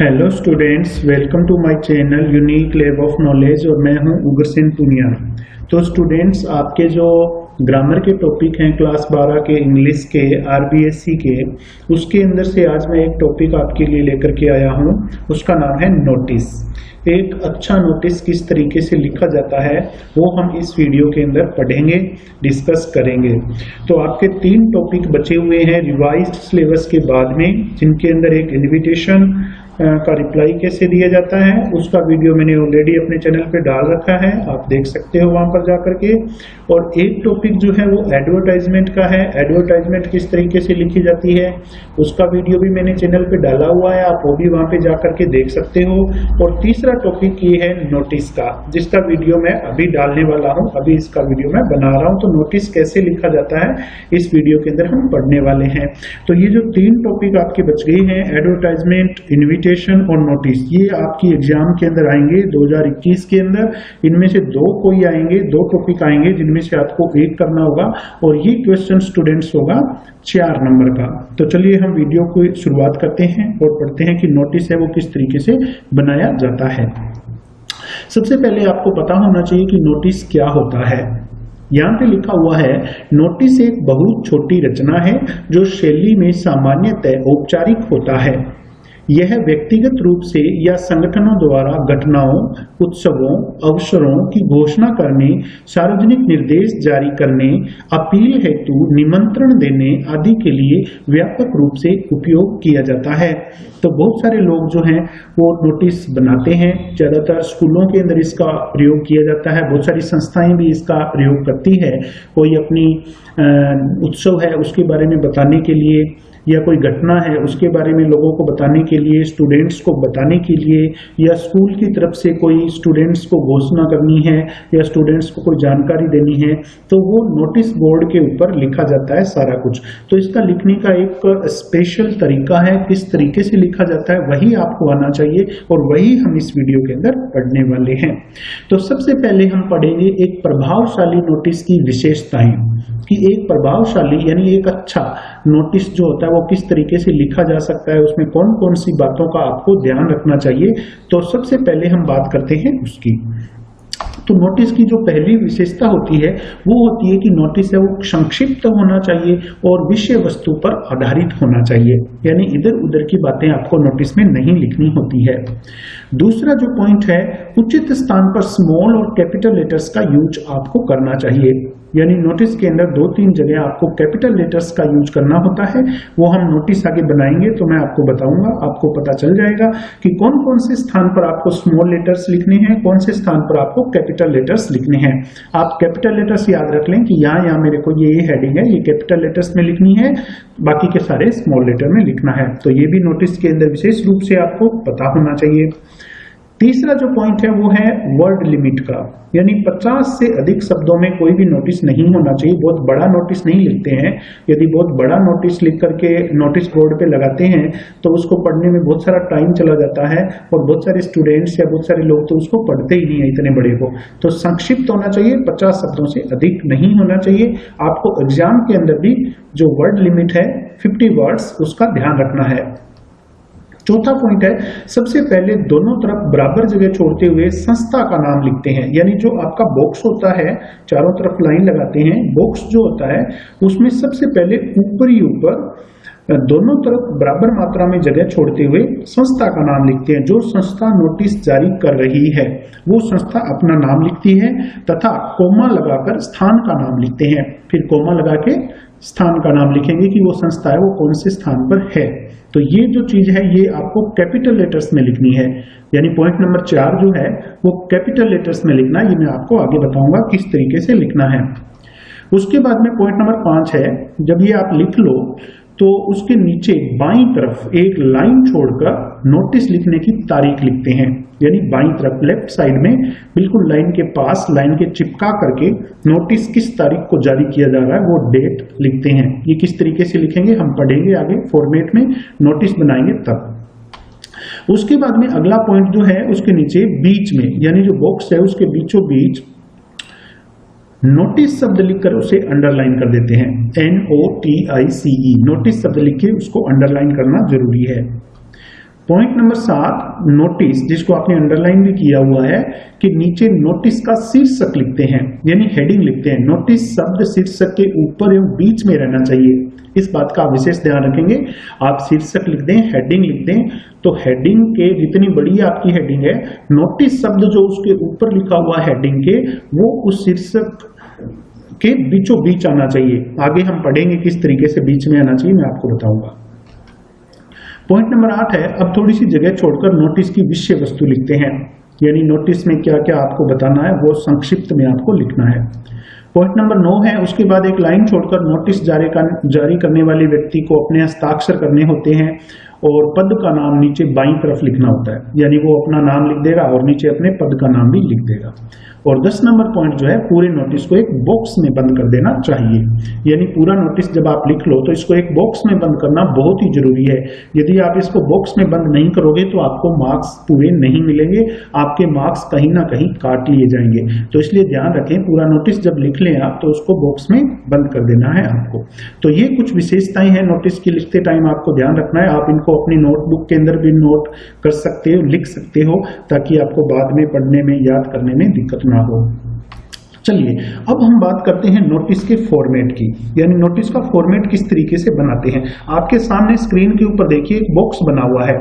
Hello students, welcome to my channel unique lab of knowledge और मैं हूं उग्रसेन पुनिया। तो स्टूडेंट्स, आपके जो ग्रामर के टॉपिक हैं क्लास 12 के, इंग्लिश के, आरबीएससी के, उसके अंदर से आज मैं एक टॉपिक आपके लिए लेकर के आया हूं। उसका नाम है नोटिस। एक अच्छा नोटिस किस तरीके से लिखा जाता है वो हम इस वीडियो के अंदर पढ़ेंगे, डिस्कस करेंगे। तो आपके 3 टॉपिक बचे हुए हैं रिवाइज्ड सिलेबस के बाद में, जिनके अंदर एक इन्विटेशन का रिप्लाई कैसे दिया जाता है उसका वीडियो मैंने ऑलरेडी अपने चैनल पे डाल रखा है, आप देख सकते हो वहां पर जाकर के। और एक टॉपिक जो है वो एडवर्टाइजमेंट का है। एडवर्टाइजमेंट किस तरीके से लिखी जाती है उसका वीडियो भी मैंने चैनल पे डाला हुआ है, आप वो भी वहां पे जाकर के देख सकते हो। और तीसरा टॉपिक ये है नोटिस का, जिसका वीडियो मैं अभी डालने वाला हूं, अभी इसका वीडियो मैं बना रहा हूं। तो नोटिस कैसे लिखा जाता है इस वीडियो के अंदर हम पढ़ने वाले हैं। तो ये जो 3 टॉपिक आपके बच गए हैं, एडवर्टाइजमेंट, इन्विटेशन और नोटिस, ये आपकी एग्जाम के अंदर आएंगे 2021 के अंदर। इनमें से 2 कोई आएंगे, 2 टॉपिक आएंगे जिनमें से आपको एक करना होगा, और ये क्वेश्चन स्टूडेंट्स होगा 4 नंबर का। तो चलिए हम वीडियो को शुरुआत करते हैं और पढ़ते हैं कि नोटिस है वो किस तरीके से बनाया जाता है। सबसे पहले आपको पता होना चाहिए कि नोटिस क्या होता है। यहाँ पे लिखा हुआ है, नोटिस एक बहुत छोटी रचना है जो शैली में सामान्यतः औपचारिक होता है। यह व्यक्तिगत रूप से या संगठनों द्वारा घटनाओं, उत्सवों, अवसरों की घोषणा करने, सार्वजनिक निर्देश जारी करने, अपील हेतु निमंत्रण देने आदि के लिए व्यापक रूप से उपयोग किया जाता है। तो बहुत सारे लोग जो हैं वो नोटिस बनाते हैं, ज्यादातर स्कूलों के अंदर इसका प्रयोग किया जाता है, बहुत सारी संस्थाएं भी इसका प्रयोग करती है। कोई अपनी उत्सव है उसके बारे में बताने के लिए, या कोई घटना है उसके बारे में लोगों को बताने के लिए, स्टूडेंट्स को बताने के लिए, या स्कूल की तरफ से कोई स्टूडेंट्स को घोषणा करनी है या स्टूडेंट्स को कोई जानकारी देनी है, तो वो नोटिस बोर्ड के ऊपर लिखा जाता है सारा कुछ। तो इसका लिखने का एक स्पेशल तरीका है, किस तरीके से लिखा जाता है वही आपको आना चाहिए, और वही हम इस वीडियो के अंदर पढ़ने वाले हैं। तो सबसे पहले हम पढ़ेंगे एक प्रभावशाली नोटिस की विशेषताएं, कि एक प्रभावशाली यानी एक अच्छा नोटिस जो होता है वो किस तरीके से लिखा जा सकता है, उसमें कौन कौन सी बातों का आपको ध्यान रखना चाहिए। तो सबसे पहले हम बात करते हैं उसकी। तो नोटिस की जो पहली विशेषता होती है वो होती है कि नोटिस है वो संक्षिप्त होना चाहिए और विषय वस्तु पर आधारित होना चाहिए, यानी इधर उधर की बातें आपको नोटिस में नहीं लिखनी होती है। दूसरा जो पॉइंट है, उचित स्थान पर स्मॉल और कैपिटल लेटर्स का यूज आपको करना चाहिए, यानी नोटिस के अंदर 2-3 जगह आपको कैपिटल लेटर्स का यूज करना होता है। वो हम नोटिस आगे बनाएंगे तो मैं आपको बताऊंगा, आपको पता चल जाएगा कि कौन कौन से स्थान पर आपको स्मॉल लेटर्स लिखने हैं, कौन से स्थान पर आपको कैपिटल लेटर्स लिखने हैं। आप कैपिटल लेटर्स याद रख लें कि यहाँ मेरे को ये हेडिंग है, ये कैपिटल लेटर्स में लिखनी है, बाकी के सारे स्मॉल लेटर में लिखना है। तो ये भी नोटिस के अंदर विशेष रूप से आपको पता होना चाहिए। तीसरा जो पॉइंट है वो है वर्ड लिमिट का, यानी 50 से अधिक शब्दों में कोई भी नोटिस नहीं होना चाहिए। बहुत बड़ा नोटिस नहीं लिखते हैं, यदि बहुत बड़ा नोटिस लिख करके नोटिस बोर्ड पे लगाते हैं तो उसको पढ़ने में बहुत सारा टाइम चला जाता है, और बहुत सारे स्टूडेंट्स या बहुत सारे लोग तो उसको पढ़ते ही नहीं है इतने बड़े को। तो संक्षिप्त होना चाहिए, 50 शब्दों से अधिक नहीं होना चाहिए। आपको एग्जाम के अंदर भी जो वर्ड लिमिट है 50 वर्ड्स, उसका ध्यान रखना है। चौथा पॉइंट है, सबसे पहले दोनों तरफ बराबर जगह छोड़ते हुए संस्था का नाम लिखते हैं, यानी जो आपका बॉक्स होता है, चारों तरफ लाइन लगाते हैं, बॉक्स जो होता है उसमें सबसे पहले ऊपर दोनों तरफ बराबर मात्रा में जगह छोड़ते हुए संस्था का नाम लिखते हैं। जो संस्था नोटिस जारी कर रही है वो संस्था अपना नाम लिखती है, तथा कोमा लगाकर स्थान का नाम लिखते हैं। फिर कोमा लगा के स्थान का नाम लिखेंगे कि वो संस्था है वो कौन से स्थान पर है। तो ये जो चीज है ये आपको कैपिटल लेटर्स में लिखनी है, यानी पॉइंट नंबर 4 जो है वो कैपिटल लेटर्स में लिखना है। ये मैं आपको आगे बताऊंगा किस तरीके से लिखना है। उसके बाद में पॉइंट नंबर 5 है, जब ये आप लिख लो तो उसके नीचे बाईं तरफ एक लाइन छोड़कर नोटिस लिखने की तारीख लिखते हैं, यानी बाईं तरफ लेफ्ट साइड में बिल्कुल लाइन के पास लाइन के चिपका करके नोटिस किस तारीख को जारी किया जा रहा है वो डेट लिखते हैं। ये किस तरीके से लिखेंगे हम पढ़ेंगे आगे, फॉर्मेट में नोटिस बनाएंगे तब। उसके बाद में अगला पॉइंट जो है उसके नीचे बीच में, यानी जो बॉक्स है उसके बीचों बीच नोटिस शब्द लिखकर उसे अंडरलाइन कर देते हैं, NOTICE, नोटिस शब्द लिख के उसको अंडरलाइन करना जरूरी है। पॉइंट नंबर 7, नोटिस, जिसको आपने अंडरलाइन भी किया हुआ है कि नीचे नोटिस का शीर्षक लिखते हैं, यानी हेडिंग लिखते हैं। नोटिस शब्द शीर्षक के ऊपर एवं बीच में रहना चाहिए, इस बात का विशेष ध्यान रखेंगे। आप शीर्षक लिख दें, हेडिंग लिख दें, तो हेडिंग के जितनी बड़ी आपकी हेडिंग है, नोटिस शब्द जो उसके ऊपर लिखा हुआ हेडिंग के, वो उस शीर्षक के बीचों बीच आना चाहिए। आगे हम पढ़ेंगे किस तरीके से बीच में आना चाहिए, मैं आपको बताऊंगा। पॉइंट नंबर 8 है, अब थोड़ी सी जगह छोड़कर नोटिस की विषय वस्तु लिखते हैं, यानी नोटिस में क्या क्या आपको बताना है वो संक्षिप्त में आपको लिखना है। पॉइंट नंबर 9 है, उसके बाद एक लाइन छोड़कर नोटिस जारी करने वाले व्यक्ति को अपने हस्ताक्षर करने होते हैं और पद का नाम नीचे बाईं तरफ लिखना होता है, यानी वो अपना नाम लिख देगा और नीचे अपने पद का नाम भी लिख देगा। और 10 नंबर पॉइंट जो है, पूरे नोटिस को एक बॉक्स में बंद कर देना चाहिए, यानी पूरा नोटिस जब आप लिख लो तो इसको एक बॉक्स में बंद करना बहुत ही जरूरी है। यदि आप इसको बॉक्स में बंद नहीं करोगे तो आपको मार्क्स पूरे नहीं मिलेंगे, आपके मार्क्स कहीं ना कहीं काट लिए जाएंगे। तो इसलिए ध्यान रखें, पूरा नोटिस जब लिख लें आप तो उसको बॉक्स में बंद कर देना है आपको। तो ये कुछ विशेषताएं हैं नोटिस की लिखते टाइम आपको ध्यान रखना है। आप इनको अपनी नोटबुक के अंदर भी नोट कर सकते हो, लिख सकते हो, ताकि आपको बाद में पढ़ने में, याद करने में दिक्कत ना हो। चलिए अब हम बात करते हैं नोटिस के फॉर्मेट की, यानी नोटिस का फॉर्मेट किस तरीके से बनाते हैं। आपके सामने स्क्रीन के ऊपर देखिए एक बॉक्स बना हुआ है,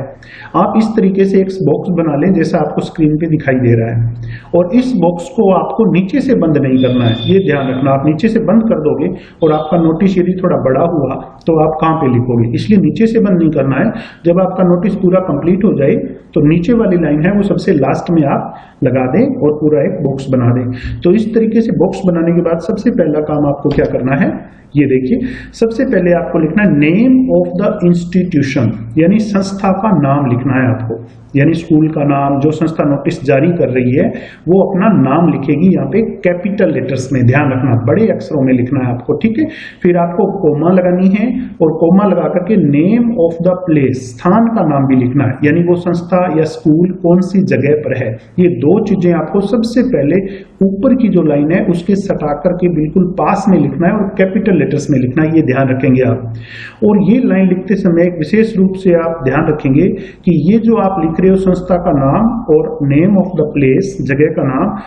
आप इस तरीके से एक बॉक्स बना लें जैसा आपको स्क्रीन पे दिखाई दे रहा है, और इस बॉक्स को आपको नीचे से बंद नहीं करना है, ये ध्यान रखना। आप नीचे से बंद कर दोगे और आपका नोटिस यदि थोड़ा बड़ा हुआ तो आप कहाँ पे लिखोगे, इसलिए नीचे से बंद नहीं करना है। जब आपका नोटिस पूरा कंप्लीट हो जाए तो नीचे वाली लाइन है वो सबसे लास्ट में आप लगा दें और पूरा एक बॉक्स बना दें। तो इस तरीके से बॉक्स बनाने के बाद सबसे पहला काम आपको क्या करना है, ये देखिए, सबसे पहले आपको लिखना है नेम ऑफ द इंस्टीट्यूशन, यानी संस्था का नाम लिखना है आपको, यानी स्कूल का नाम, जो संस्था नोटिस जारी कर रही है वो अपना नाम लिखेगी, यहाँ पे कैपिटल लेटर्स में, ध्यान रखना बड़े अक्षरों में लिखना है आपको, ठीक है। फिर आपको कोमा लगानी है और कोमा लगा करके नेम ऑफ द प्लेस, स्थान का नाम भी लिखना है, यानी वो संस्था या स्कूल कौन सी जगह पर है। ये दो चीजें आपको सबसे पहले ऊपर की जो लाइन है उसके सटा करके बिल्कुल पास में लिखना है और कैपिटल लेटर्स में लिखना है, ये ध्यान रखेंगे आप। और ये लाइन लिखते समय एक विशेष रूप से आप ध्यान रखेंगे कि ये जो आप लिख रहे हो संस्था का नाम और नेम ऑफ द प्लेस, जगह का नाम,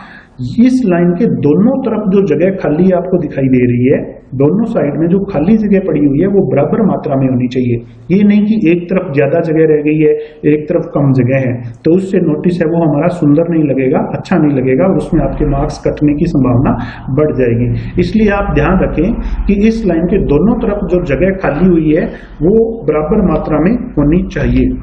इस लाइन के दोनों तरफ जो जगह खाली आपको दिखाई दे रही है, दोनों साइड में जो खाली जगह पड़ी हुई है वो बराबर मात्रा में होनी चाहिए। ये नहीं कि एक तरफ ज्यादा जगह रह गई है, एक तरफ कम जगह है, तो उससे नोटिस है वो हमारा सुंदर नहीं लगेगा, अच्छा नहीं लगेगा और उसमें आपके मार्क्स कटने की संभावना बढ़ जाएगी। इसलिए आप ध्यान रखें कि इस लाइन के दोनों तरफ जो जगह खाली हुई है वो बराबर मात्रा में होनी चाहिए।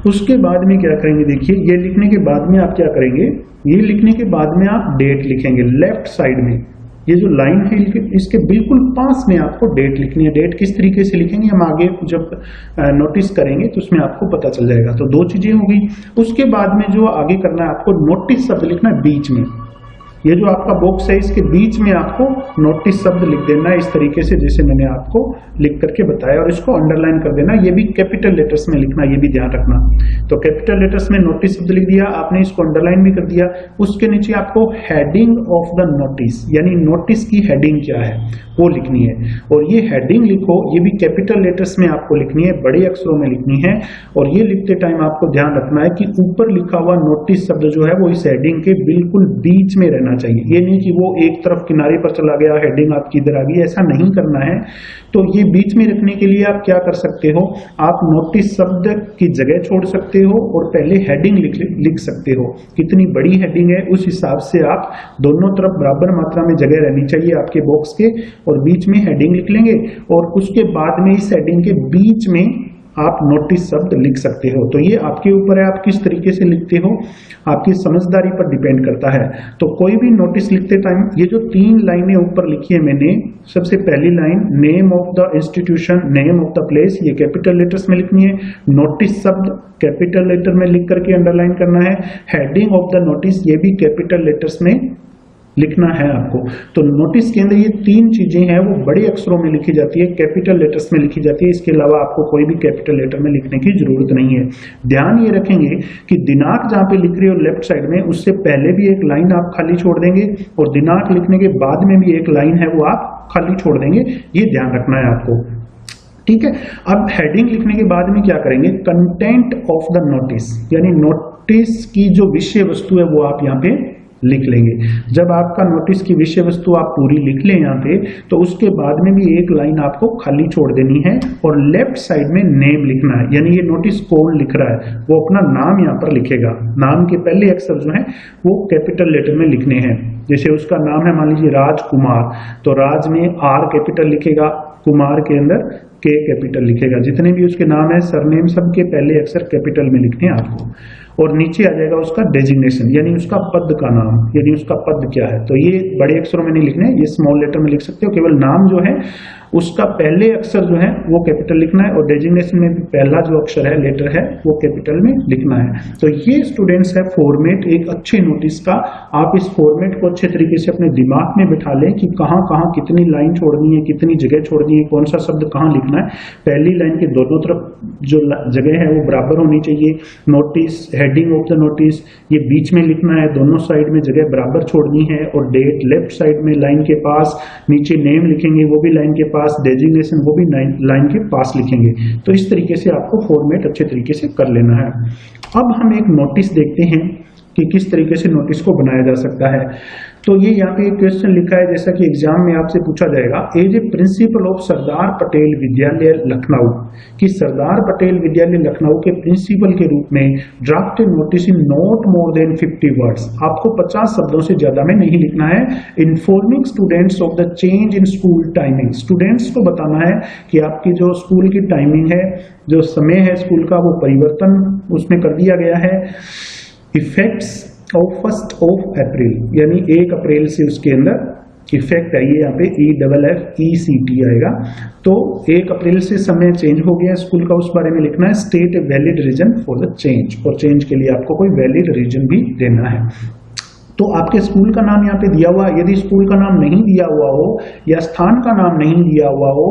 उसके बाद में क्या करेंगे, देखिए ये लिखने के बाद में आप क्या करेंगे, ये लिखने के बाद में आप डेट लिखेंगे लेफ्ट साइड में। ये जो लाइन है इसके बिल्कुल पास में आपको डेट लिखनी है। डेट किस तरीके से लिखेंगे हम आगे जब नोटिस करेंगे तो उसमें आपको पता चल जाएगा। तो दो चीजें हो गई। उसके बाद में जो आगे करना है आपको नोटिस शब्द लिखना है बीच में। ये जो आपका बॉक्स है इसके बीच में आपको नोटिस शब्द लिख देना है इस तरीके से जैसे मैंने आपको लिख करके बताया, और इसको अंडरलाइन कर देना। ये भी कैपिटल लेटर्स में लिखना, ये भी ध्यान रखना। तो कैपिटल लेटर्स में नोटिस शब्द लिख दिया आपने, इसको अंडरलाइन भी कर दिया। उसके नीचे आपको हेडिंग ऑफ द नोटिस, यानी नोटिस की हेडिंग क्या है वो लिखनी है, और ये हेडिंग लिखो, ये भी कैपिटल लेटर्स में आपको लिखनी है, बड़े अक्षरों में लिखनी है। और ये लिखते टाइम आपको ध्यान रखना है कि ऊपर लिखा हुआ नोटिस शब्द जो है वो इस हेडिंग के बिल्कुल बीच में रहना चाहिए। ये नहीं कि वो एक तरफ किनारे पर चला गया, हेडिंग आपकी इधर आ गई, ऐसा नहीं करना है। तो ये बीच में रखने के लिए आप क्या कर सकते हो, आप नोटिस शब्द की जगह छोड़ सकते हो और पहले हेडिंग लिख सकते हो। कितनी बड़ी हेडिंग है उस हिसाब से आप दोनों तरफ बराबर मात्रा में जगह रहनी चाहिए आपके बॉक्स के, और बीच में हेडिंग लिख लेंगे और उसके बाद में इस हेडिंग के बीच में आप नोटिस शब्द लिख सकते हो। तो ये आपके ऊपर है, आप किस तरीके से लिखते हो, आपकी समझदारी पर डिपेंड करता है। तो कोई भी नोटिस लिखते टाइम ये जो 3 लाइनें ऊपर लिखी है मैंने, सबसे पहली line name of the institution, name of the place, ये कैपिटल लेटर्स में लिखनी है। नोटिस शब्द कैपिटल लेटर में लिख करके अंडरलाइन करना है। हेडिंग ऑफ द नोटिस, ये भी कैपिटल लेटर्स में लिखना है आपको। तो नोटिस के अंदर ये 3 चीजें हैं वो बड़े अक्षरों में लिखी जाती है, कैपिटल लेटर्स में लिखी जाती है। इसके अलावा आपको कोई भी कैपिटल लेटर में लिखने की जरूरत नहीं है। ध्यान ये रखेंगे कि दिनांक जहां पे लिख रहे हो लेफ्ट साइड में, उससे पहले भी एक लाइन आप खाली छोड़ देंगे और दिनांक लिखने के बाद में भी एक लाइन है वो आप खाली छोड़ देंगे। ये ध्यान रखना है आपको, ठीक है। अब हेडिंग लिखने के बाद में क्या करेंगे, कंटेंट ऑफ द नोटिस, यानी नोटिस की जो विषय वस्तु है वो आप यहाँ पे लिख लेंगे। जब आपका नोटिस की विषय वस्तु आप पूरी लिख लें यहाँ पे, तो उसके बाद में भी एक लाइन आपको खाली छोड़ देनी है और लेफ्ट साइड में नेम लिखना है, यानी ये नोटिस कौन लिख रहा है वो अपना नाम यहाँ पर लिखेगा। नाम के पहले अक्षर जो है वो कैपिटल लेटर में लिखने हैं। जैसे उसका नाम है मान लीजिए राजकुमार, तो राज में आर कैपिटल लिखेगा, कुमार के अंदर के कैपिटल लिखेगा। जितने भी उसके नाम है सरनेम सबके पहले अक्षर कैपिटल में लिखने हैं आपको। और नीचे आ जाएगा उसका डेजिग्नेशन, यानी उसका पद का नाम, यानी उसका पद क्या है। तो ये बड़े अक्षरों में नहीं लिखने, ये स्मॉल लेटर में लिख सकते हो। केवल नाम जो है उसका पहले अक्षर जो है वो कैपिटल लिखना है और डेजिग्नेशन में भी पहला जो अक्षर है लेटर है वो कैपिटल में लिखना है। तो ये स्टूडेंट्स है फॉर्मेट एक अच्छे नोटिस का। आप इस फॉर्मेट को अच्छे तरीके से अपने दिमाग में बिठा लें कि कहाँ कहाँ कितनी लाइन छोड़नी है, कितनी जगह छोड़नी है, कौन सा शब्द कहाँ लिखना है। पहली लाइन के दोनों तरफ जो जगह है वो बराबर होनी चाहिए। Notice, heading of the notice ये बीच में लिखना है, दोनों साइड में जगह बराबर छोड़नी है। और डेट लेफ्ट साइड में लाइन के पास, नीचे नेम लिखेंगे वो भी लाइन के पास, डेजिग्नेशन वो भी लाइन के पास लिखेंगे। तो इस तरीके से आपको फॉर्मेट अच्छे तरीके से कर लेना है। अब हम एक नोटिस देखते हैं कि किस तरीके से नोटिस को बनाया जा सकता है। तो ये यहाँ पे एक क्वेश्चन लिखा है, जैसा कि एग्जाम में आपसे पूछा जाएगा, as a principle of Sardar Patel विद्यालय लखनऊ, कि सरदार पटेल विद्यालय लखनऊ के प्रिंसिपल के रूप में draft notice in not more than 50 words. आपको 50 शब्दों से ज्यादा में नहीं लिखना है। Informing students of the change in school timing, students को बताना है कि आपकी जो स्कूल की टाइमिंग है, जो समय है स्कूल का, वो परिवर्तन उसमें कर दिया गया है। इफेक्ट्स ऑफ 1 अप्रैल, यानी 1 अप्रैल से उसके अंदर इफेक्ट आइए, यहाँ पे EFFECT आएगा। तो 1 अप्रैल से समय चेंज हो गया स्कूल का, उस बारे में लिखना है। State a valid reason for the change, और चेंज के लिए आपको कोई वैलिड रीजन भी देना है। तो आपके स्कूल का नाम यहाँ पे दिया हुआ, यदि स्कूल का नाम नहीं दिया हुआ हो या स्थान का नाम नहीं दिया हुआ हो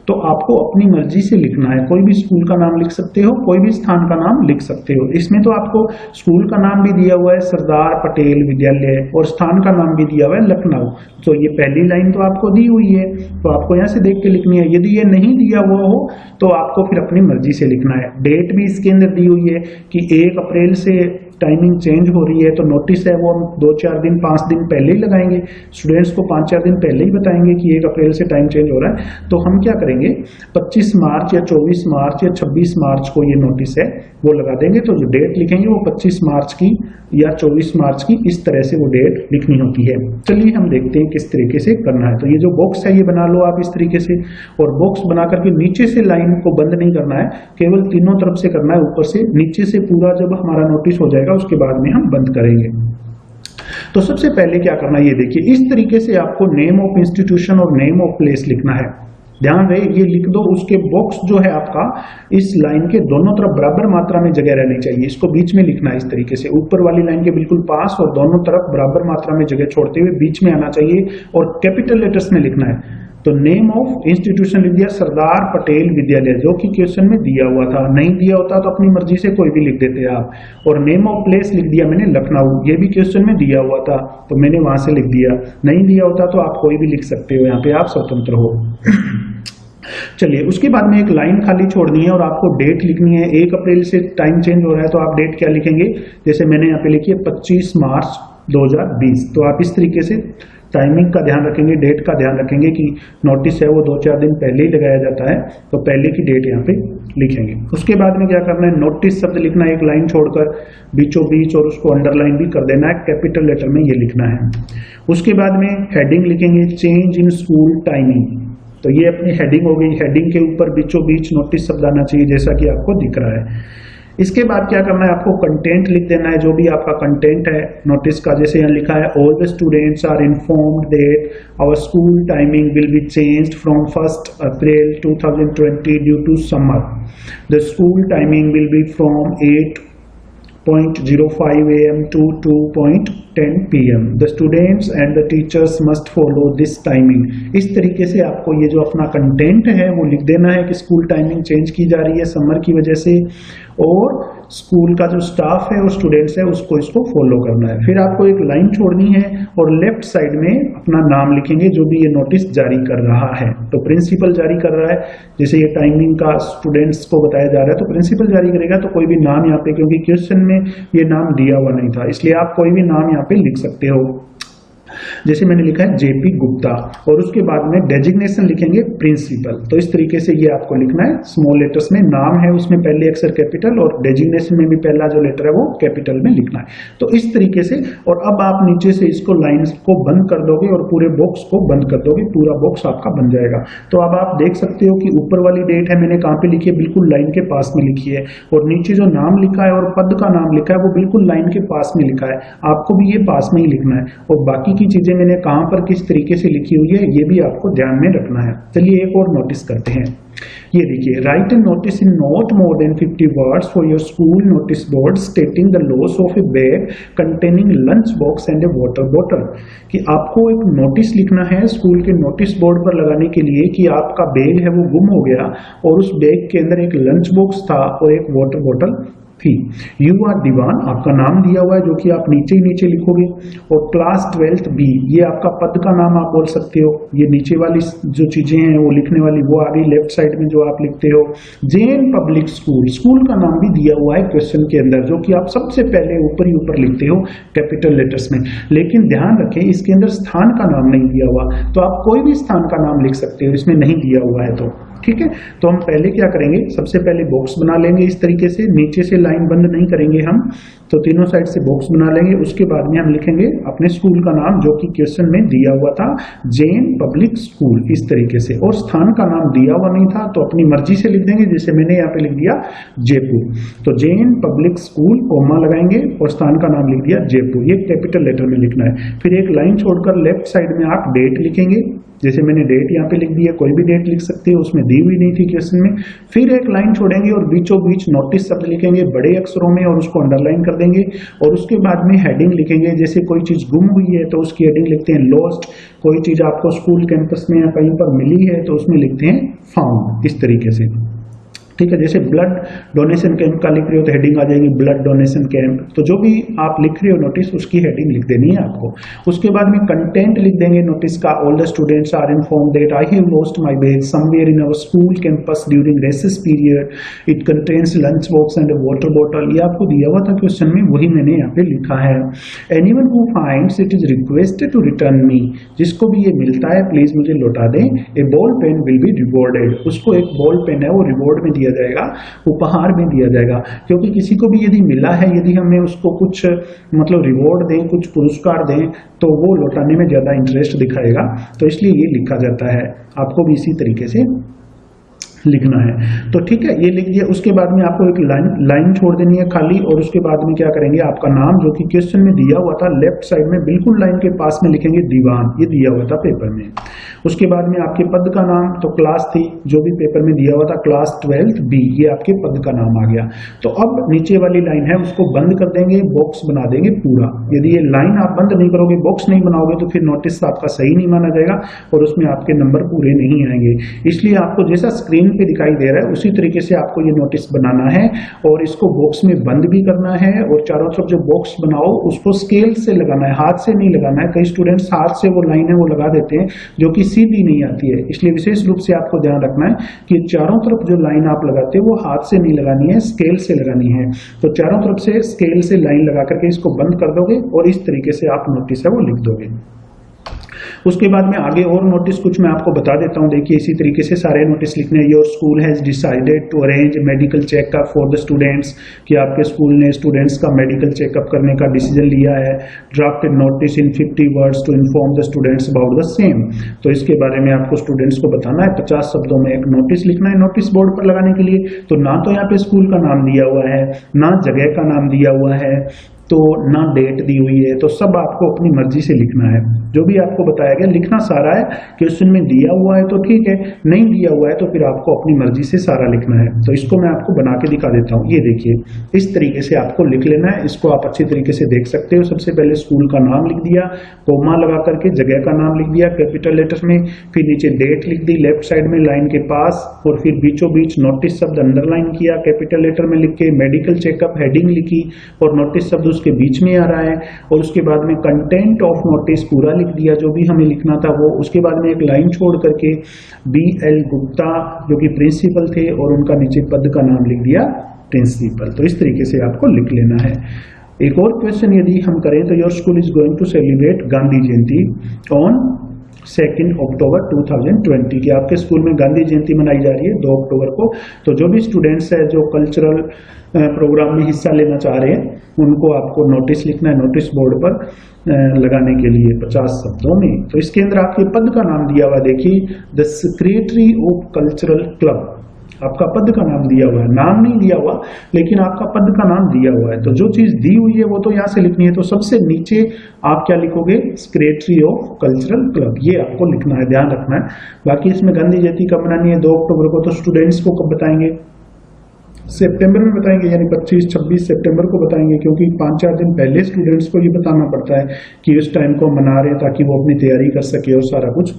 तो आपको अपनी मर्जी से लिखना है। कोई भी स्कूल का नाम लिख सकते हो, कोई भी स्थान का नाम लिख सकते हो। इसमें तो आपको स्कूल का नाम भी दिया हुआ है सरदार पटेल विद्यालय और स्थान का नाम भी दिया हुआ है लखनऊ। तो ये पहली लाइन तो आपको दी हुई है, तो आपको यहाँ से देख के लिखनी है। यदि ये नहीं दिया हुआ हो तो आपको फिर अपनी मर्जी से लिखना है। डेट भी इसके अंदर दी हुई है कि 1 अप्रैल से टाइमिंग चेंज हो रही है, तो नोटिस है वो हम 2-4 दिन 5 दिन पहले ही लगाएंगे। स्टूडेंट्स को 5-4 दिन पहले ही बताएंगे कि 1 अप्रैल से टाइम चेंज हो रहा है। तो हम क्या करेंगे, 25 मार्च या 24 मार्च या 26 मार्च को ये नोटिस है वो लगा देंगे। तो जो डेट लिखेंगे वो 25 मार्च की या 24 मार्च की, इस तरह से वो डेट लिखनी होती है। चलिए हम देखते हैं किस तरीके से करना है। तो ये जो बॉक्स है ये बना लो आप इस तरीके से, और बॉक्स बना करके नीचे से लाइन को बंद नहीं करना है, केवल तीनों तरफ से करना है, ऊपर से नीचे से पूरा जब हमारा नोटिस हो जाएगा उसके बाद में हम बंद करेंगे। तो सबसे पहले क्या करना है ये देखिए, इस तरीके से आपको नेम ऑफ इंस्टीट्यूशन और नेम ऑफ प्लेस लिखना है। ध्यान रहे ये लिख दो। उसके बॉक्स जो है आपका इस लाइन के दोनों तरफ बराबर मात्रा में जगह रहनी चाहिए। इसको बीच में लिखना है इस तरीके से, ऊपर वाली लाइन के बिल्कुल पास और दोनों तरफ बराबर मात्रा में जगह छोड़ते हुए बीच में आना चाहिए और कैपिटल लेटर्स में लिखना है। तो नेम ऑफ इंस्टीट्यूशन लिख दिया सरदार पटेल विद्यालय, जो कि क्वेश्चन में दिया हुआ था। नहीं दिया होता तो अपनी मर्जी से कोई भी लिख देते आप। और नेम ऑफ प्लेस लिख दिया मैंने लखनऊ, ये भी क्वेश्चन में दिया हुआ था तो मैंने वहां से लिख दिया। नहीं दिया होता तो आप कोई भी लिख सकते हो, यहाँ पे आप स्वतंत्र हो। चलिए उसके बाद में एक लाइन खाली छोड़नी है और आपको डेट लिखनी है। 1 अप्रैल से टाइम चेंज हो रहा है तो आप डेट क्या लिखेंगे, जैसे मैंने यहाँ पे लिखी है 25 मार्च 2020। तो आप इस तरीके से टाइमिंग का ध्यान रखेंगे, डेट का ध्यान रखेंगे कि नोटिस है वो 2-4 दिन पहले ही लगाया जाता है, तो पहले की डेट यहाँ पे लिखेंगे। उसके बाद में क्या करना है, नोटिस शब्द लिखना है एक लाइन छोड़कर बीचों बीच, और उसको अंडरलाइन भी कर देना है, कैपिटल लेटर में ये लिखना है। उसके बाद में हेडिंग लिखेंगे चेंज इन स्कूल टाइमिंग। तो ये अपनी हेडिंग हो गई। हेडिंग के ऊपर बीचों बीच नोटिस शब्द आना चाहिए जैसा कि आपको दिख रहा है। इसके बाद क्या करना है, आपको कंटेंट लिख देना है, जो भी आपका कंटेंट है नोटिस का। जैसे यहाँ लिखा है all the students are informed that our school timing will be changed from 1 April 2020 due to summer. The school timing will be from 8:05 AM to 2:10 PM. The students and the teachers must follow this timing. इस तरीके से आपको ये जो अपना content है वो लिख देना है कि स्कूल टाइमिंग चेंज की जा रही है समर की वजह से, और स्कूल का जो स्टाफ है और स्टूडेंट्स है उसको इसको फॉलो करना है। फिर आपको एक लाइन छोड़नी है और लेफ्ट साइड में अपना नाम लिखेंगे जो भी ये नोटिस जारी कर रहा है। तो प्रिंसिपल जारी कर रहा है, जैसे ये टाइमिंग का स्टूडेंट्स को बताया जा रहा है तो प्रिंसिपल जारी करेगा। तो कोई भी नाम यहाँ पे, क्योंकि क्वेश्चन में ये नाम दिया हुआ नहीं था इसलिए आप कोई भी नाम यहाँ पे लिख सकते हो। जैसे मैंने लिखा है जेपी गुप्ता और उसके बाद में डेजिग्नेशन लिखेंगे प्रिंसिपल। तो इस तरीके से ये आपको लिखना है, स्मॉल लेटर्स में नाम है उसमें पहले अक्षर कैपिटल और डेजिग्नेशन में भी पहला जो लेटर है वो कैपिटल में लिखना है। तो इस तरीके से, और अब आप नीचे से इसको लाइंस को बंद कर दोगे और पूरे बॉक्स को बंद कर दोगे, पूरा बॉक्स आपका बन जाएगा। तो अब आप देख सकते हो कि ऊपर वाली डेट है मैंने कहाँ पे लिखी है, बिल्कुल लाइन के पास में लिखी है, और नीचे जो नाम लिखा है और पद का नाम लिखा है वो बिल्कुल लाइन के पास में लिखा है। आपको भी ये पास में ही लिखना है, और बाकी की चीजें मैंने कहां पर किस तरीके से लिखी हुई है ये भी आपको ध्यान में रखना है। चलिए एक और नोटिस करते हैं। ये देखिए, write an notice in not more than 50 words for your school notice board stating the loss of a bag containing lunch box and a water bottle. कि आपको एक नोटिस लिखना है स्कूल के नोटिस बोर्ड पर लगाने के लिए कि आपका बैग है वो गुम हो गया और उस बैग के अंदर एक लंच बॉक्स था और एक वाटर बॉटल थी। यू आर दीवान, आपका नाम दिया हुआ है जो कि आप नीचे ही नीचे लिखोगे, और क्लास 12th बी ये आपका पद का नाम आप बोल सकते हो। ये नीचे वाली जो चीजें हैं वो लिखने वाली वो आगे लेफ्ट साइड में जो आप लिखते हो। जैन पब्लिक स्कूल, स्कूल का नाम भी दिया हुआ है क्वेश्चन के अंदर जो कि आप सबसे पहले ऊपर ही ऊपर लिखते हो कैपिटल लेटर्स में। लेकिन ध्यान रखें इसके अंदर स्थान का नाम नहीं दिया हुआ, तो आप कोई भी स्थान का नाम लिख सकते हो, इसमें नहीं दिया हुआ है तो ठीक है। तो हम पहले क्या करेंगे, सबसे पहले बॉक्स बना लेंगे इस तरीके से, नीचे से लाइन बंद नहीं करेंगे हम, तो तीनों साइड से बॉक्स बना लेंगे। उसके बाद में हम लिखेंगे अपने स्कूल का नाम जो कि क्वेश्चन में दिया हुआ था, जैन पब्लिक स्कूल, इस तरीके से। और स्थान का नाम दिया हुआ नहीं था तो अपनी मर्जी से लिख देंगे, जैसे मैंने यहाँ पे लिख दिया जयपुर, तो जैन पब्लिक स्कूल कोमा लगाएंगे और स्थान का नाम लिख दिया जयपुर। ये कैपिटल लेटर में लिखना है। फिर एक लाइन छोड़कर लेफ्ट साइड में आप डेट लिखेंगे, जैसे मैंने डेट यहाँ पे लिख दी है, कोई भी डेट लिख सकते हो, उसमें दी हुई नहीं थी क्वेश्चन में। फिर एक लाइन छोड़ेंगे और बीचों बीच नोटिस शब्द लिखेंगे बड़े अक्षरों में और उसको अंडरलाइन कर देंगे, और उसके बाद में हेडिंग लिखेंगे। जैसे कोई चीज गुम हुई है तो उसकी हेडिंग लिखते हैं लॉस्ट, कोई चीज आपको स्कूल कैंपस में या कहीं पर मिली है तो उसमें लिखते हैं फाउंड, इस तरीके से। ठीक है, जैसे ब्लड डोनेशन कैंप का लिख रहे हो तो हेडिंग आ जाएगी ब्लड डोनेशन कैंप। तो जो भी आप लिख रहे हो नोटिस उसकी हेडिंग लिख देनी है आपको। उसके बाद में कंटेंट लिख देंगे नोटिस का, all the students are informed that I have lost my bag somewhere in our school campus during recess period, it contains lunch box and water bottle. ये आपको दिया हुआ था क्वेश्चन में, वही मैंने यहाँ पे लिखा है। Anyone who finds it is requested to return me, जिसको भी ये मिलता है प्लीज मुझे लौटा दें। A ball pen will be rewarded, उसको एक बॉल पेन है वो रिवॉर्ड में दिया जाएगा, उपहार में दिया जाएगा। क्योंकि किसी को भी यदि मिला है, यदि हमें उसको कुछ मतलब रिवॉर्ड दें, कुछ पुरस्कार दें, तो वो लौटाने में ज्यादा इंटरेस्ट दिखाएगा, तो इसलिए ये लिखा जाता है। आपको भी इसी तरीके से लिखना है। तो ठीक है, ये लिख दिया। उसके बाद में आपको एक लाइन छोड़ देनी है खाली, और उसके बाद में क्या करेंगे, आपका नाम जो कि क्वेश्चन में दिया हुआ था लेफ्ट साइड में बिल्कुल लाइन के पास में लिखेंगे दीवान, ये दिया हुआ था पेपर में। उसके बाद में आपके पद का नाम, तो क्लास थी जो भी पेपर में दिया हुआ था, क्लास 12th बी, ये आपके पद का नाम आ गया। तो अब नीचे वाली लाइन है उसको बंद कर देंगे, बॉक्स बना देंगे पूरा। यदि ये लाइन आप बंद नहीं करोगे, बॉक्स नहीं बनाओगे, तो फिर नोटिस आपका सही नहीं माना जाएगा और उसमें आपके नंबर पूरे नहीं आएंगे। इसलिए आपको जैसा स्क्रीन पे दिखाई दे रहा है उसी तरीके से आपको ये नोटिस बनाना है, और इसको बॉक्स में बंद भी करना है। और चारों तरफ जो बॉक्स बनाओ उसको स्केल से लगाना है, हाथ से नहीं लगाना है। कई स्टूडेंट्स हाथ से वो लाइन है वो लगा देते हैं जो कि सीधी नहीं आती है, इसलिए विशेष रूप से आपको ध्यान रखना है कि चारों तरफ जो लाइन आप लगाते हो वो हाथ से नहीं लगानी है, स्केल से लगानी है। तो चारों तरफ से स्केल से लाइन लगा करके इसको बंद कर दोगे और इस तरीके से आप नोटिस है वो लिख दोगे। उसके बाद में आगे और नोटिस कुछ मैं आपको बता देता हूं। देखिए इसी तरीके से सारे नोटिस लिखने हैं। Your school has decided to arrange medical checkup for the students, कि आपके स्कूल ने स्टूडेंट्स का मेडिकल चेकअप करने का डिसीजन लिया है। Drafted notice in 50 words to inform the students about the same, तो इसके बारे में आपको स्टूडेंट्स को बताना है। 50 शब्दों में एक नोटिस लिखना है नोटिस बोर्ड पर लगाने के लिए। तो ना तो यहाँ पे स्कूल का नाम दिया हुआ है, ना जगह का नाम दिया हुआ है, तो ना डेट दी हुई है, तो सब आपको अपनी मर्जी से लिखना है। जो भी आपको बताया गया लिखना सारा है, क्वेश्चन में दिया हुआ है तो ठीक है, नहीं दिया हुआ है तो फिर आपको अपनी मर्जी से सारा लिखना है। तो इसको मैं आपको बना के दिखा देता हूँ। ये देखिए, इस तरीके से आपको लिख लेना है। इसको आप अच्छी तरीके से देख सकते हो। सबसे पहले स्कूल का नाम लिख दिया, कोमा लगा करके जगह का नाम लिख दिया कैपिटल लेटर में, फिर नीचे डेट लिख दी लेफ्ट साइड में लाइन के पास, और फिर बीचों बीच नोटिस शब्द अंडरलाइन किया कैपिटल लेटर में लिख के, मेडिकल चेकअप हेडिंग लिखी और नोटिस शब्द उसके बीच में आ रहा है, और उसके बाद में कंटेंट ऑफ नोटिस पूरा लिख दिया जो भी हमें लिखना था वो। उसके बाद में एक लाइन छोड़ करके BL गुप्ता जो कि प्रिंसिपल थे और उनका नीचे पद का नाम लिख दिया प्रिंसिपल। तो इस तरीके से आपको लिख लेना है। एक और क्वेश्चन यदि हम करें तो your school is going to celebrate Gandhi Jayanti on 2 October 2020 की आपके स्कूल में गांधी जयंती मनाई जा रही है 2 अक्टूबर को। तो जो भी स्टूडेंट्स है जो कल्चरल प्रोग्राम में हिस्सा लेना चाह रहे हैं उनको आपको नोटिस लिखना है नोटिस बोर्ड पर लगाने के लिए 50 शब्दों में। तो इसके अंदर आपके पद का नाम दिया हुआ, देखिए the secretary of cultural club, आपका पद का नाम दिया हुआ है, नाम नहीं दिया हुआ लेकिन आपका पद का नाम दिया हुआ है। तो जो चीज दी हुई है वो तो यहाँ से लिखनी है। तो सबसे नीचे आप क्या लिखोगे, सेक्रेटरी ऑफ कल्चरल क्लब, ये आपको लिखना है, ध्यान रखना है। बाकी इसमें गांधी जयंती कब मनानी है 2 अक्टूबर को, तो स्टूडेंट्स को कब बताएंगे, सितंबर में बताएंगे, यानी 25-26 सितंबर को बताएंगे, क्योंकि 5-4 दिन पहले स्टूडेंट्स को ये बताना पड़ता है कि उस टाइम को मना रहे हैं ताकि वो अपनी तैयारी कर सके और सारा कुछ।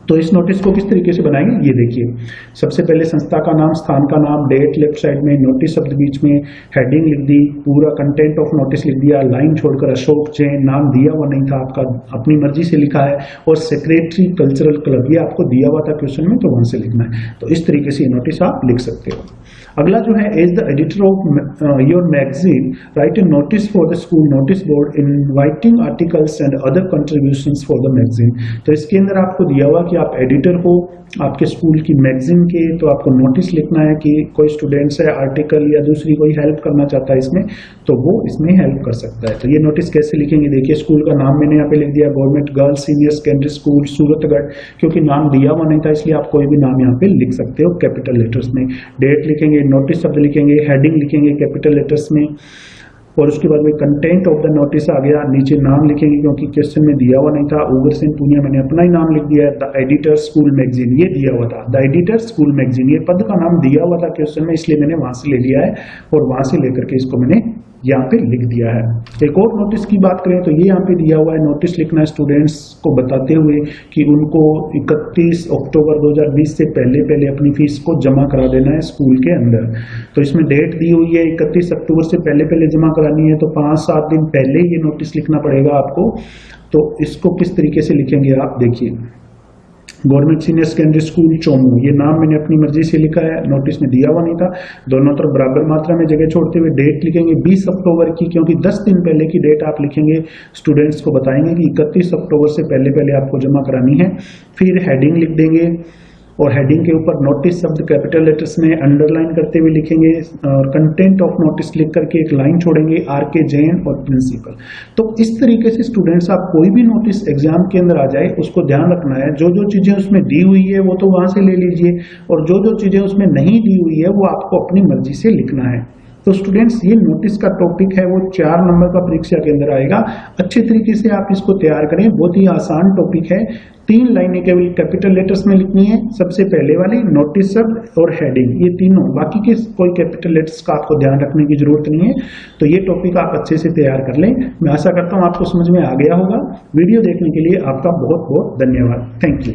तो इस नोटिस को किस तरीके से बनाएंगे, ये देखिए। सबसे पहले संस्था का नाम, स्थान का नाम, डेट लेफ्ट साइड में, नोटिस शब्द बीच में, हेडिंग लिख दी, पूरा कंटेंट ऑफ नोटिस लिख दिया, लाइन छोड़कर अशोक जैन, नाम दिया हुआ नहीं था आपका, अपनी मर्जी से लिखा है, और सेक्रेटरी कल्चरल क्लब ये आपको दिया हुआ था क्वेश्चन में, तो वहां से लिखना है। तो इस तरीके से नोटिस आप लिख सकते हो। अगला जो है, as the editor of your magazine write a notice for the school notice board inviting articles and other contributions for the magazine. तो इसके अंदर आपको दिया हुआ कि आप एडिटर हो आपके स्कूल की मैगजीन के, तो आपको नोटिस लिखना है कि कोई स्टूडेंट्स है आर्टिकल या दूसरी कोई हेल्प करना चाहता है इसमें, तो वो इसमें हेल्प कर सकता है। तो ये नोटिस कैसे लिखेंगे, देखिए स्कूल का नाम मैंने यहाँ पे लिख दिया, government girls senior secondary school Suratgarh, क्योंकि नाम दिया हुआ नहीं था इसलिए आप कोई भी नाम यहाँ पे लिख सकते हो कैपिटल लेटर्स में। डेट लिखेंगे, नोटिस शब्द लिखेंगे, हेडिंग लिखेंगे कैपिटल लेटर्स में, और उसके बाद में कंटेंट ऑफ द नोटिस आ गया, नीचे नाम लिखेंगे क्योंकि क्वेश्चन में दिया हुआ नहीं था, उग्रसेन पूनिया, मैंने अपना ही नाम लिख दिया है। द एडिटर स्कूल मैगजीन ये दिया हुआ था, द एडिटर स्कूल मैगजीन ये पद का नाम दिया हुआ था क्वेश्चन में, इसलिए मैंने वहां से ले लिया है और वहां से लेकर के इसको मैंने यहाँ पे लिख दिया है। एक और नोटिस की बात करें तो ये यहाँ पे दिया हुआ है, नोटिस लिखना है स्टूडेंट्स को बताते हुए कि उनको 31 अक्टूबर 2020 से पहले अपनी फीस को जमा करा देना है स्कूल के अंदर। तो इसमें डेट दी हुई है 31 अक्टूबर से पहले जमा करानी है, तो 5-7 दिन पहले ये नोटिस लिखना पड़ेगा आपको। तो इसको किस तरीके से लिखेंगे आप देखिए, government senior secondary school Chomu, ये नाम मैंने अपनी मर्जी से लिखा है, नोटिस में दिया हुआ नहीं था, दोनों तरफ बराबर मात्रा में जगह छोड़ते हुए डेट लिखेंगे 20 अक्टूबर की, क्योंकि 10 दिन पहले की डेट आप लिखेंगे, स्टूडेंट्स को बताएंगे कि 31 अक्टूबर से पहले आपको जमा करानी है। फिर हेडिंग लिख देंगे और हेडिंग के ऊपर नोटिस शब्द कैपिटल लेटर्स में अंडरलाइन करते हुए लिखेंगे, और कंटेंट ऑफ नोटिस लिख करके एक लाइन छोड़ेंगे, RK जैन और प्रिंसिपल। तो इस तरीके से स्टूडेंट्स आप कोई भी नोटिस एग्जाम के अंदर आ जाए उसको ध्यान रखना है, जो जो चीजें उसमें दी हुई है वो तो वहां से ले लीजिए, और जो जो चीजें उसमें नहीं दी हुई है वो आपको अपनी मर्जी से लिखना है। तो स्टूडेंट्स ये नोटिस का टॉपिक है वो 4 नंबर का परीक्षा के अंदर आएगा, अच्छे तरीके से आप इसको तैयार करें, बहुत ही आसान टॉपिक है। 3 लाइनें केवल कैपिटल लेटर्स में लिखनी है, सबसे पहले वाली नोटिस शब्द और हेडिंग, ये तीनों, बाकी के कोई कैपिटल लेटर्स का आपको ध्यान रखने की जरूरत नहीं है। तो ये टॉपिक आप अच्छे से तैयार कर लें। मैं आशा करता हूँ आपको समझ में आ गया होगा। वीडियो देखने के लिए आपका बहुत बहुत धन्यवाद। Thank you.